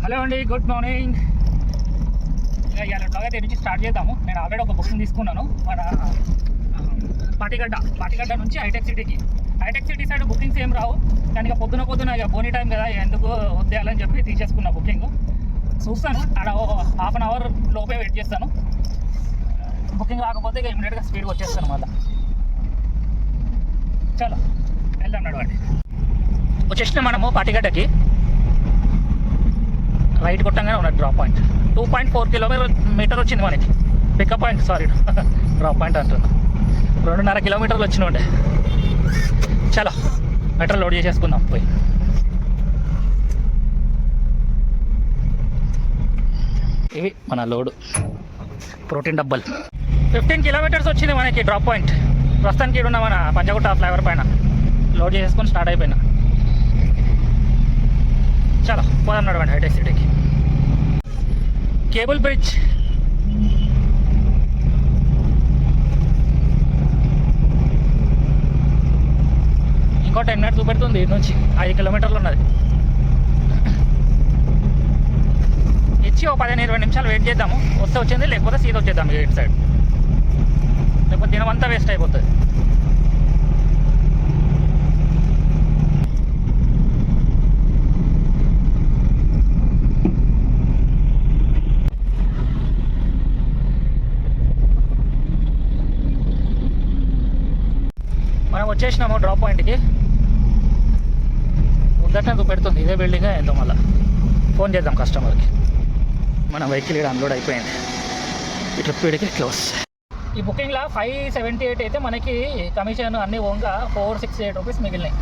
Hello అండి, good morning. ఇవాళ blog అయితే నుంచి స్టార్ట్ చేద్దాము. నేను ఆల్రెడీ ఒక బుకింగ్ తీసుకున్నాను మన పాటిగడ్డ నుంచి హైటెక్ సిటీ సైడ్ బుకింగ్స్ ఏం రావు. కానీ ఇక పొద్దున ఇక బోనీ టైం కదా, ఎందుకు వద్దేయాలని చెప్పి తీసేసుకున్నా బుకింగ్. చూస్తాను అక్కడ హాఫ్ అన్ అవర్ లోపే వెయిట్ చేస్తాను. బుకింగ్ రాకపోతే ఇక ఇమీడియట్గా స్పీడ్గా వచ్చేస్తాను మళ్ళీ. చలో వెళ్దాం నడవండి. వచ్చేసిన మనము పాటిగడ్డకి. రైట్ కొట్టంగానే ఉన్నది డ్రాప్ పాయింట్. 2.4 కిలోమీటర్ వచ్చింది మనకి. Pickup point, sorry drop point అంటున్నా. 2.5 కిలోమీటర్లు వచ్చిన. చలో మెట్రో లోడ్ చేసేసుకుందాం పోయి. ఇవి మన లోడు ప్రోటీన్ డబ్బాలు. 15 కిలోమీటర్స్ వచ్చింది మనకి డ్రాప్ పాయింట్. ప్రస్తుతానికి ఇక్కడ ఉన్న మన పంజగుట్ట ఫ్లైఓవర్ పైన లోడ్ చేసుకొని స్టార్ట్ అయిపోయినా. చలో పోదాం నడవండి హైటెక్ సిటీకి. కేబుల్ బ్రిడ్జ్ ఇంకో 10 మినిట్స్ చూపెడుతుంది. ఇటు నుంచి 5 కిలోమీటర్లు ఉన్నది. ఇచ్చి ఓ 15-20 నిమిషాలు వెయిట్ చేద్దాము. వస్తే వచ్చింది, లేకపోతే సీదా వచ్చేద్దాం ఇటు సైడ్. లేకపోతే దినమంతా వేస్ట్ అయిపోతుంది. మనం వచ్చేసినాము డ్రాప్ పాయింట్కి. ముందటనే చూపెడుతుంది ఇదే బిల్డింగ్ ఏందో. మళ్ళీ ఫోన్ చేద్దాం కస్టమర్కి. మన వెహికల్ ఇక్కడ అన్లోడ్ అయిపోయింది. ఈ ట్రిప్ వీడికి క్లోజ్. ఈ బుకింగ్లో 578 అయితే మనకి కమిషన్ అన్నీ ఓన్గా 468 రూపీస్ మిగిలినాయి.